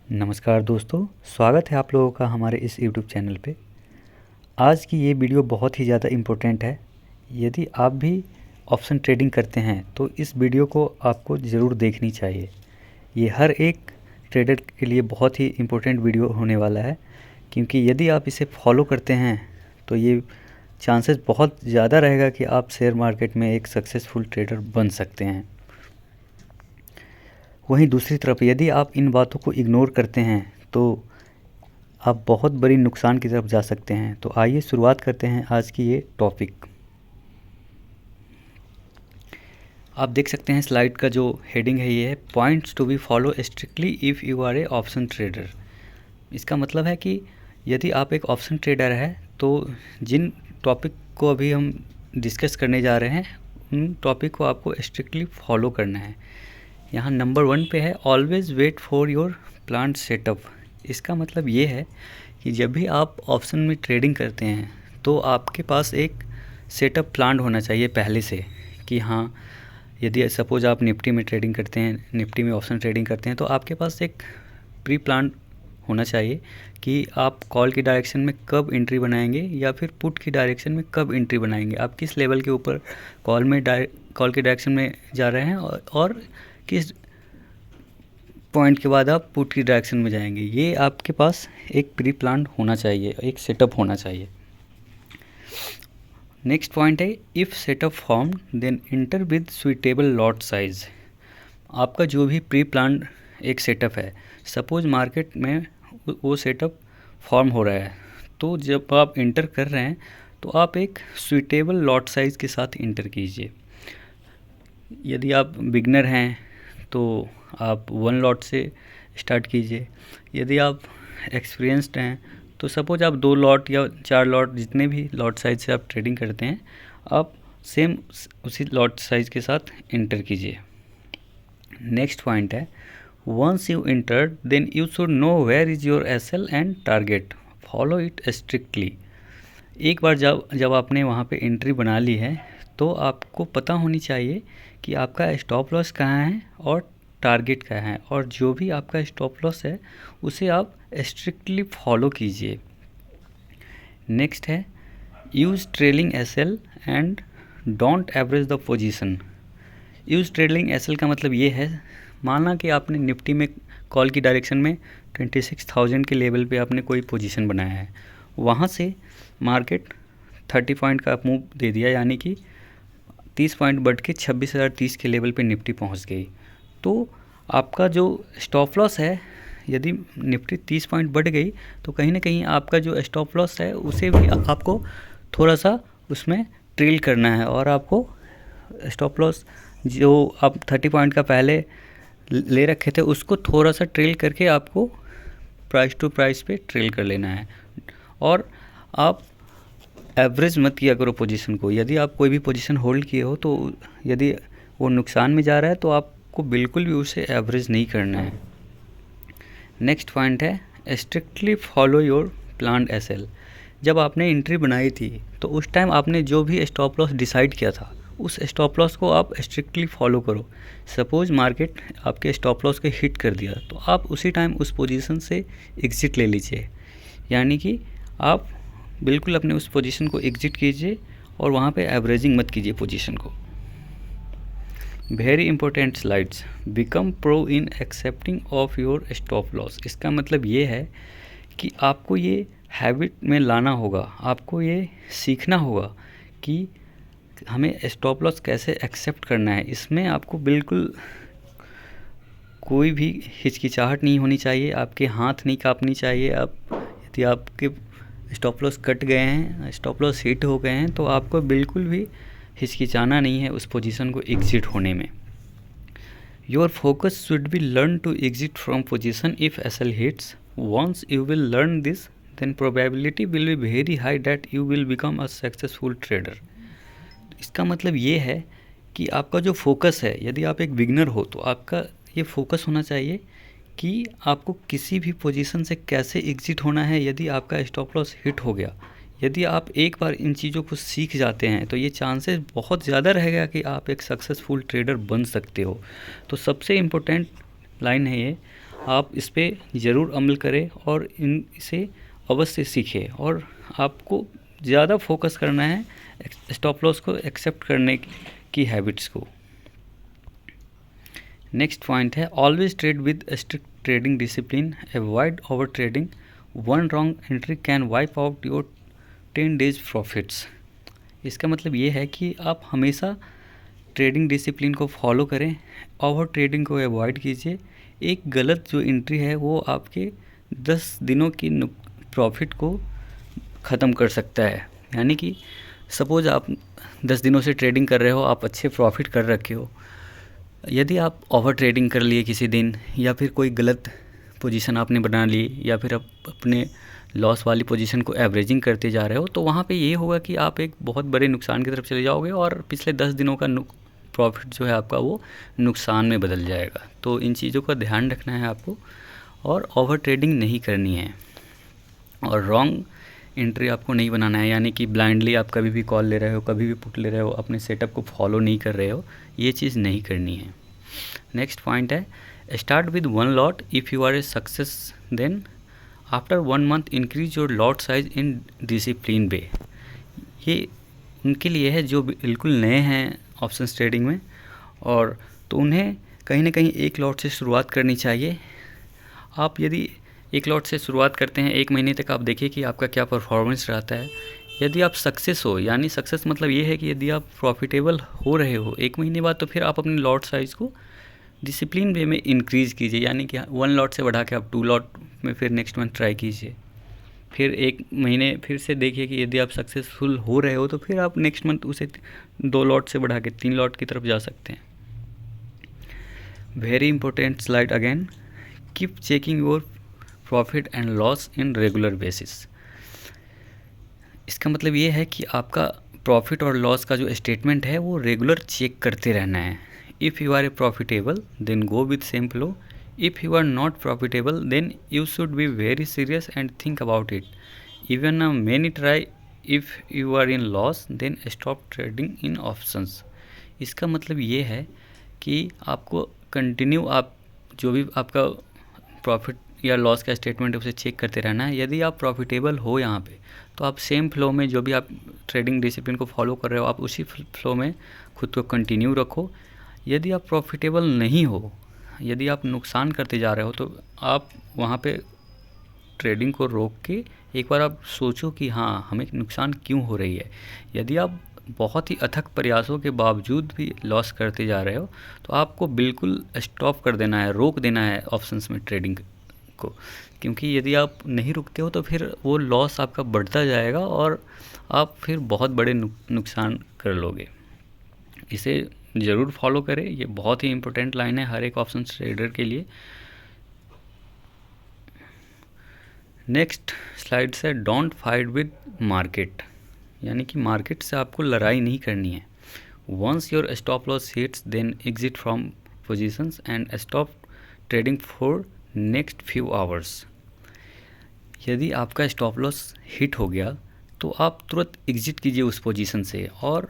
नमस्कार दोस्तों, स्वागत है आप लोगों का हमारे इस यूट्यूब चैनल पे। आज की ये वीडियो बहुत ही ज़्यादा इम्पोर्टेंट है। यदि आप भी ऑप्शन ट्रेडिंग करते हैं तो इस वीडियो को आपको ज़रूर देखनी चाहिए। ये हर एक ट्रेडर के लिए बहुत ही इम्पोर्टेंट वीडियो होने वाला है, क्योंकि यदि आप इसे फॉलो करते हैं तो ये चांसेस बहुत ज़्यादा रहेगा कि आप शेयर मार्केट में एक सक्सेसफुल ट्रेडर बन सकते हैं। वहीं दूसरी तरफ यदि आप इन बातों को इग्नोर करते हैं तो आप बहुत बड़ी नुकसान की तरफ जा सकते हैं। तो आइए शुरुआत करते हैं आज की ये टॉपिक। आप देख सकते हैं स्लाइड का जो हेडिंग है ये है points to be follow strictly if you are a option trader. इसका मतलब है कि यदि आप एक ऑप्शन ट्रेडर है तो जिन टॉपिक को अभी हम डिस्कस करने जा रहे हैं उन टॉपिक को आपको स्ट्रिक्टली फॉलो करना है। यहाँ नंबर 1 पे है always wait for your planned setup. इसका मतलब ये है कि जब भी आप ऑप्शन में ट्रेडिंग करते हैं तो आपके पास एक सेटअप प्लान होना चाहिए पहले से, कि हाँ यदि सपोज़ आप निफ्टी में ट्रेडिंग करते हैं, निफ्टी में ऑप्शन ट्रेडिंग करते हैं, तो आपके पास एक प्री प्लान होना चाहिए कि आप कॉल की डायरेक्शन में कब एंट्री बनाएंगे या फिर पुट की डायरेक्शन में कब एंट्री बनाएंगे। आप किस लेवल के ऊपर कॉल की डायरेक्शन में जा रहे हैं और किस पॉइंट के बाद आप पुट की डायरेक्शन में जाएंगे। ये आपके पास एक प्री प्लान होना चाहिए, एक सेटअप होना चाहिए। नेक्स्ट पॉइंट है if setup form then enter with suitable lot size. आपका जो भी प्री प्लान एक सेटअप है, सपोज मार्केट में वो सेटअप फॉर्म हो रहा है, तो जब आप इंटर कर रहे हैं तो आप एक सुइटेबल लॉट साइज़ के साथ इंटर कीजिए। यदि आप बिगनर हैं तो आप 1 लॉट से स्टार्ट कीजिए। यदि आप एक्सपीरियंस्ड हैं तो सपोज आप 2 लॉट या 4 लॉट, जितने भी लॉट साइज से आप ट्रेडिंग करते हैं, आप सेम उसी लॉट साइज के साथ इंटर कीजिए। नेक्स्ट पॉइंट है once you entered then you should know where is your SL and target, follow it strictly. एक बार जब आपने वहाँ पे एंट्री बना ली है तो आपको पता होनी चाहिए कि आपका स्टॉप लॉस कहाँ है और टारगेट कहाँ है, और जो भी आपका स्टॉप लॉस है उसे आप स्ट्रिक्टली फॉलो कीजिए। नेक्स्ट है use trailing SL and don't average the position. Use trailing SL का मतलब ये है, माना कि आपने निफ्टी में कॉल की डायरेक्शन में 26,000 के लेवल पे आपने कोई पोजीशन बनाया है, वहाँ से मार्केट 30 पॉइंट का मूव दे दिया, यानी कि 30 पॉइंट बढ़ के 26,030 के लेवल पे निफ्टी पहुंच गई, तो आपका जो स्टॉप लॉस है, यदि निफ्टी 30 पॉइंट बढ़ गई तो कहीं ना कहीं आपका जो स्टॉप लॉस है उसे भी आपको थोड़ा सा उसमें ट्रेल करना है, और आपको स्टॉप लॉस जो आप 30 पॉइंट का पहले ले रखे थे उसको थोड़ा सा ट्रेल करके आपको प्राइस टू प्राइस पे ट्रेल कर लेना है। और आप एवरेज मत किया करो पोजीशन को। यदि आप कोई भी पोजीशन होल्ड किए हो तो यदि वो नुकसान में जा रहा है तो आपको बिल्कुल भी उसे एवरेज नहीं करना है। नेक्स्ट पॉइंट है strictly follow your planned SL. जब आपने एंट्री बनाई थी तो उस टाइम आपने जो भी स्टॉप लॉस डिसाइड किया था उस स्टॉप लॉस को आप स्ट्रिक्टली फॉलो करो। सपोज मार्केट आपके स्टॉप लॉस के हिट कर दिया तो आप उसी टाइम उस पोजीशन से एग्ज़िट ले लीजिए, यानी कि आप बिल्कुल अपने उस पोजीशन को एग्ज़िट कीजिए और वहाँ पे एवरेजिंग मत कीजिए पोजीशन को। Very important slides, become pro in accepting of your stop loss. इसका मतलब ये है कि आपको ये हैबिट में लाना होगा, आपको ये सीखना होगा कि हमें स्टॉप लॉस कैसे एक्सेप्ट करना है। इसमें आपको बिल्कुल कोई भी हिचकिचाहट नहीं होनी चाहिए, आपके हाथ नहीं काँपनी चाहिए। यदि आपके स्टॉप लॉस कट गए हैं, स्टॉप लॉस हिट हो गए हैं, तो आपको बिल्कुल भी हिचकिचाना नहीं है उस पोजीशन को एग्ज़िट होने में। Your focus should be learn to exit from position if SL hits. Once you will learn this then probability will be very high that you will become a successful trader. इसका मतलब ये है कि आपका जो focus है, यदि आप एक बिगनर हो तो आपका ये फोकस होना चाहिए कि आपको किसी भी पोजीशन से कैसे एग्ज़िट होना है। यदि आपका स्टॉप लॉस हिट हो गया, यदि आप एक बार इन चीज़ों को सीख जाते हैं तो ये चांसेस बहुत ज़्यादा रहेगा कि आप एक सक्सेसफुल ट्रेडर बन सकते हो। तो सबसे इम्पोर्टेंट लाइन है ये, आप इस पे ज़रूर अमल करें और इसे अवश्य सीखें, और आपको ज़्यादा फोकस करना है स्टॉप लॉस को एक्सेप्ट करने की हैबिट्स को। नेक्स्ट पॉइंट है always trade with strict trading discipline, avoid over trading, one wrong entry can wipe out your 10 days profits. इसका मतलब ये है कि आप हमेशा ट्रेडिंग डिसिप्लिन को फॉलो करें, ओवर ट्रेडिंग को अवॉइड कीजिए। एक गलत जो एंट्री है वो आपके 10 दिनों की प्रॉफिट को ख़त्म कर सकता है। यानी कि सपोज़ आप 10 दिनों से ट्रेडिंग कर रहे हो, आप अच्छे प्रॉफिट कर रखे हो, यदि आप ओवर ट्रेडिंग कर लिए किसी दिन, या फिर कोई गलत पोजीशन आपने बना ली, या फिर आप अपने लॉस वाली पोजीशन को एवरेजिंग करते जा रहे हो, तो वहाँ पे ये होगा कि आप एक बहुत बड़े नुकसान की तरफ चले जाओगे और पिछले 10 दिनों का प्रॉफिट जो है आपका वो नुकसान में बदल जाएगा। तो इन चीज़ों का ध्यान रखना है आपको, और ओवर ट्रेडिंग नहीं करनी है, और रॉन्ग एंट्री आपको नहीं बनाना है। यानी कि ब्लाइंडली आप कभी भी कॉल ले रहे हो, कभी भी पुट ले रहे हो, अपने सेटअप को फॉलो नहीं कर रहे हो, ये चीज़ नहीं करनी है। नेक्स्ट पॉइंट है start with 1 lot, if you are a success then after 1 month increase your lot size in discipline way. ये उनके लिए है जो बिल्कुल नए हैं ऑप्शंस ट्रेडिंग में, और तो उन्हें कहीं ना कहीं एक लॉट से शुरुआत करनी चाहिए। आप यदि एक लॉट से शुरुआत करते हैं, 1 महीने तक आप देखिए कि आपका क्या परफॉर्मेंस रहता है। यदि आप सक्सेस हो, यानी सक्सेस मतलब ये है कि यदि आप प्रॉफिटेबल हो रहे हो 1 महीने बाद, तो फिर आप अपने लॉट साइज़ को डिसिप्लिन वे में इंक्रीज़ कीजिए। यानी कि 1 लॉट से बढ़ा के आप 2 लॉट में फिर नेक्स्ट मंथ ट्राई कीजिए। फिर 1 महीने फिर से देखिए कि यदि आप सक्सेसफुल हो रहे हो, तो फिर आप नेक्स्ट मंथ उसे 2 लॉट से बढ़ा के 3 लॉट की तरफ जा सकते हैं। Very important slide again, keep checking your profit and loss in regular basis. इसका मतलब ये है कि आपका प्रॉफिट और लॉस का जो स्टेटमेंट है वो रेगुलर चेक करते रहना है। If you are a profitable then go with same flow, if you are not profitable then you should be very serious and think about it, even a many try, if you are in loss then stop trading in options. इसका मतलब ये है कि आपको continue आप जो भी आपका प्रॉफिट या लॉस का स्टेटमेंट है उसे चेक करते रहना है। यदि आप प्रॉफिटेबल हो यहाँ पे, तो आप सेम फ्लो में जो भी आप ट्रेडिंग डिसिप्लिन को फॉलो कर रहे हो, आप उसी फ्लो में खुद को कंटिन्यू रखो। यदि आप प्रॉफिटेबल नहीं हो, यदि आप नुकसान करते जा रहे हो, तो आप वहाँ पे ट्रेडिंग को रोक के एक बार आप सोचो कि हाँ, हमें नुकसान क्यों हो रही है। यदि आप बहुत ही अथक प्रयासों के बावजूद भी लॉस करते जा रहे हो, तो आपको बिल्कुल स्टॉप कर देना है, रोक देना है ऑप्शंस में ट्रेडिंग को, क्योंकि यदि आप नहीं रुकते हो तो फिर वो लॉस आपका बढ़ता जाएगा और आप फिर बहुत बड़े नुकसान कर लोगे। इसे ज़रूर फॉलो करें, ये बहुत ही इम्पोर्टेंट लाइन है हर एक ऑप्शन ट्रेडर के लिए। नेक्स्ट स्लाइड से डोंट फाइट विद मार्केट, यानी कि मार्केट से आपको लड़ाई नहीं करनी है। Once your stop loss hits then exit from positions and stop trading for next few hours. यदि आपका स्टॉप लॉस हिट हो गया तो आप तुरंत एग्जिट कीजिए उस पोजीशन से, और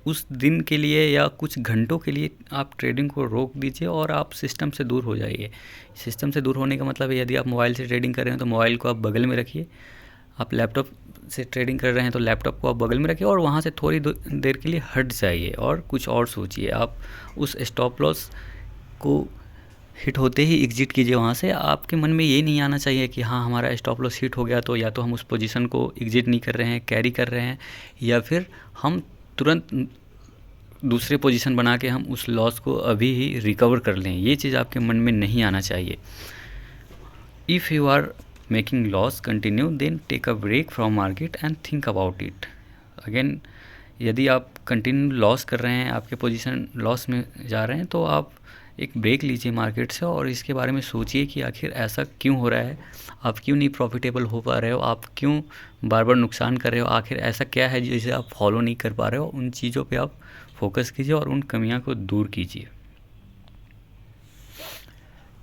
उस दिन के लिए या कुछ घंटों के लिए आप ट्रेडिंग को रोक दीजिए और आप सिस्टम से दूर हो जाइए। सिस्टम से दूर होने का मतलब है, यदि आप मोबाइल से ट्रेडिंग कर रहे हैं तो मोबाइल को आप बगल में रखिए, आप लैपटॉप से ट्रेडिंग कर रहे हैं तो लैपटॉप को आप बगल में रखिए और वहाँ से थोड़ी देर के लिए हट जाइए और कुछ और सोचिए। आप उस स्टॉप लॉस को हिट होते ही एग्जिट कीजिए वहाँ से। आपके मन में ये नहीं आना चाहिए कि हाँ, हमारा स्टॉप लॉस हिट हो गया तो या तो हम उस पोजीशन को एग्जिट नहीं कर रहे हैं, कैरी कर रहे हैं, या फिर हम तुरंत दूसरे पोजीशन बना के हम उस लॉस को अभी ही रिकवर कर लें। ये चीज़ आपके मन में नहीं आना चाहिए। If you are making loss continue then take a break from market and think about it. Again, यदि आप कंटिन्यू लॉस कर रहे हैं, आपके पोजीशन लॉस में जा रहे हैं, तो आप एक ब्रेक लीजिए मार्केट से और इसके बारे में सोचिए कि आखिर ऐसा क्यों हो रहा है, आप क्यों नहीं प्रॉफिटेबल हो पा रहे हो, आप क्यों बार बार नुकसान कर रहे हो, आखिर ऐसा क्या है जिसे आप फॉलो नहीं कर पा रहे हो। उन चीज़ों पे आप फोकस कीजिए और उन कमियां को दूर कीजिए।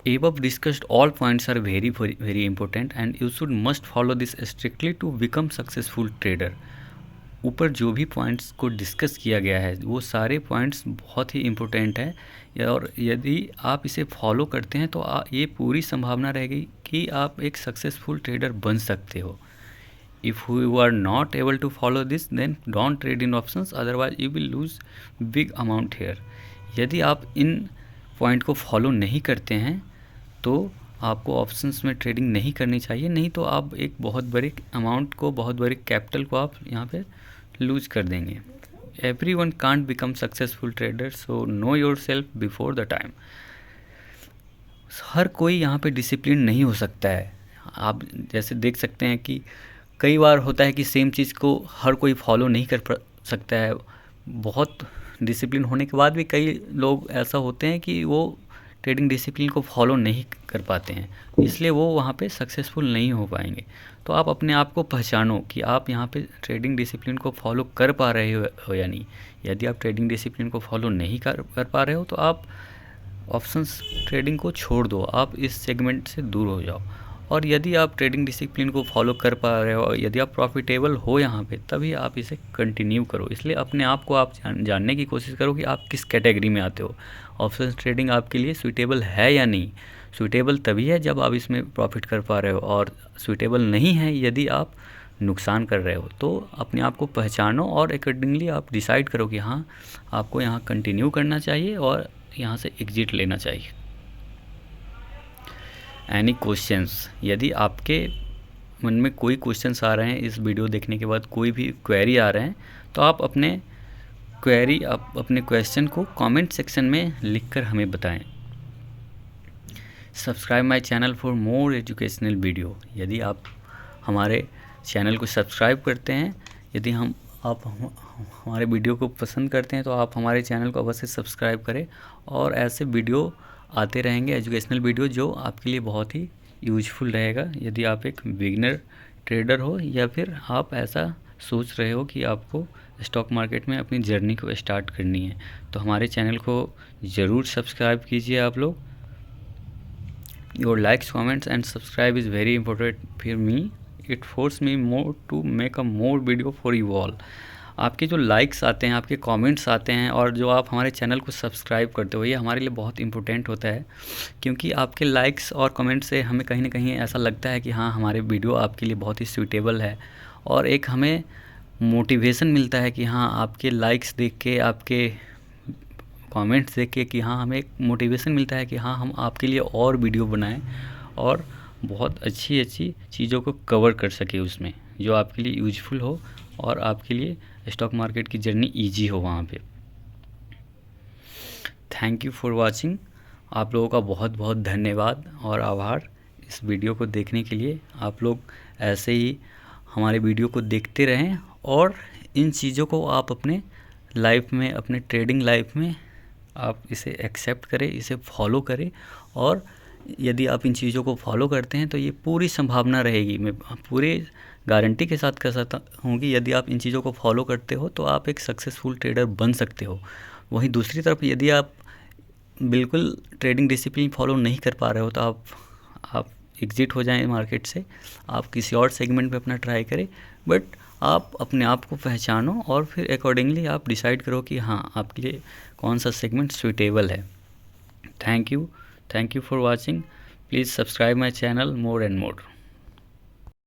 Above discussed all points are very important and you should must follow this strictly to become successful trader. ऊपर जो भी पॉइंट्स को डिस्कस किया गया है वो सारे पॉइंट्स बहुत ही इम्पोर्टेंट हैं, और यदि आप इसे फॉलो करते हैं तो ये पूरी संभावना रहेगी कि आप एक सक्सेसफुल ट्रेडर बन सकते हो। If you are not able to follow this, then don't trade in options, otherwise you will lose big amount here. यदि आप इन पॉइंट को फॉलो नहीं करते हैं तो आपको ऑप्शंस में ट्रेडिंग नहीं करनी चाहिए, नहीं तो आप एक बहुत बड़े अमाउंट को, बहुत बड़े कैपिटल को आप यहाँ पे लूज कर देंगे। Everyone can't become successful trader, so know yourself before the time. हर कोई यहाँ पे डिसिप्लिन नहीं हो सकता है। आप जैसे देख सकते हैं कि कई बार होता है कि सेम चीज़ को हर कोई फॉलो नहीं कर सकता है। बहुत डिसिप्लिन होने के बाद भी कई लोग ऐसा होते हैं कि वो ट्रेडिंग डिसिप्लिन को फॉलो नहीं कर पाते हैं, इसलिए वो वहाँ पे सक्सेसफुल नहीं हो पाएंगे। तो आप अपने आप को पहचानो कि आप यहाँ पे ट्रेडिंग डिसिप्लिन को फॉलो कर पा रहे हो या नहीं। यदि आप ट्रेडिंग डिसिप्लिन को फॉलो नहीं कर पा रहे हो तो आप ऑप्शंस ट्रेडिंग को छोड़ दो, आप इस सेगमेंट से दूर हो जाओ। और यदि आप ट्रेडिंग डिसिप्लिन को फॉलो कर पा रहे हो, यदि आप प्रॉफिटेबल हो यहाँ पे, तभी आप इसे कंटिन्यू करो। इसलिए अपने आप को आप जानने की कोशिश करो कि आप किस कैटेगरी में आते हो, ऑप्शंस ट्रेडिंग आपके लिए सूटेबल है या नहीं। सूटेबल तभी है जब आप इसमें प्रॉफिट कर पा रहे हो, और सूटेबल नहीं है यदि आप नुकसान कर रहे हो। तो अपने आप को पहचानो और अकॉर्डिंगली आप डिसाइड करो कि हाँ, आपको यहाँ कंटिन्यू करना चाहिए और यहाँ से एग्जिट लेना चाहिए। एनी क्वेश्चंस, यदि आपके मन में कोई क्वेश्चंस आ रहे हैं इस वीडियो देखने के बाद, कोई भी क्वेरी आ रहे हैं, तो आप अपने क्वेरी, आप अपने क्वेश्चन को कमेंट सेक्शन में लिखकर हमें बताएं। Subscribe my channel for more educational video. यदि आप हमारे चैनल को सब्सक्राइब करते हैं, यदि आप हमारे वीडियो को पसंद करते हैं, तो आप हमारे चैनल को अवश्य सब्सक्राइब करें, और ऐसे वीडियो आते रहेंगे, एजुकेशनल वीडियो, जो आपके लिए बहुत ही यूजफुल रहेगा। यदि आप एक बिगिनर ट्रेडर हो या फिर आप ऐसा सोच रहे हो कि आपको स्टॉक मार्केट में अपनी जर्नी को स्टार्ट करनी है, तो हमारे चैनल को ज़रूर सब्सक्राइब कीजिए आप लोग। Your likes, comments and subscribe is very important for me, it force me more to make a more video for you all. आपके जो लाइक्स आते हैं, आपके कमेंट्स आते हैं, और जो आप हमारे चैनल को सब्सक्राइब करते हो, ये हमारे लिए बहुत इंपॉर्टेंट होता है, क्योंकि आपके लाइक्स और कमेंट्स से हमें कहीं ना कहीं ऐसा लगता है कि हाँ, हमारे वीडियो आपके लिए बहुत ही सूटेबल है, और एक हमें मोटिवेशन मिलता है कि हाँ, आपके लाइक्स देख के, आपके कमेंट्स देख के, कि हाँ, हमें एक मोटिवेशन मिलता है कि हाँ, हम आपके लिए और वीडियो बनाएं और बहुत अच्छी अच्छी चीज़ों को कवर कर सके उसमें, जो आपके लिए यूजफुल हो और आपके लिए स्टॉक मार्केट की जर्नी इजी हो वहाँ पे। Thank you for watching. आप लोगों का बहुत बहुत धन्यवाद और आभार इस वीडियो को देखने के लिए। आप लोग ऐसे ही हमारे वीडियो को देखते रहें, और इन चीज़ों को आप अपने लाइफ में, अपने ट्रेडिंग लाइफ में आप इसे एक्सेप्ट करें, इसे फॉलो करें। और यदि आप इन चीज़ों को फॉलो करते हैं तो ये पूरी संभावना रहेगी, मैं पूरे गारंटी के साथ कह सकता हूँ कि यदि आप इन चीज़ों को फॉलो करते हो तो आप एक सक्सेसफुल ट्रेडर बन सकते हो। वहीं दूसरी तरफ यदि आप बिल्कुल ट्रेडिंग डिसिप्लिन फॉलो नहीं कर पा रहे हो तो आप एग्जिट हो जाएं मार्केट से, आप किसी और सेगमेंट में अपना ट्राई करें। बट आप अपने आप को पहचानो और फिर अकॉर्डिंगली आप डिसाइड करो कि हाँ, आपके लिए कौन सा सेगमेंट सूटेबल है। Thank you for watching. Please subscribe my channel more and more.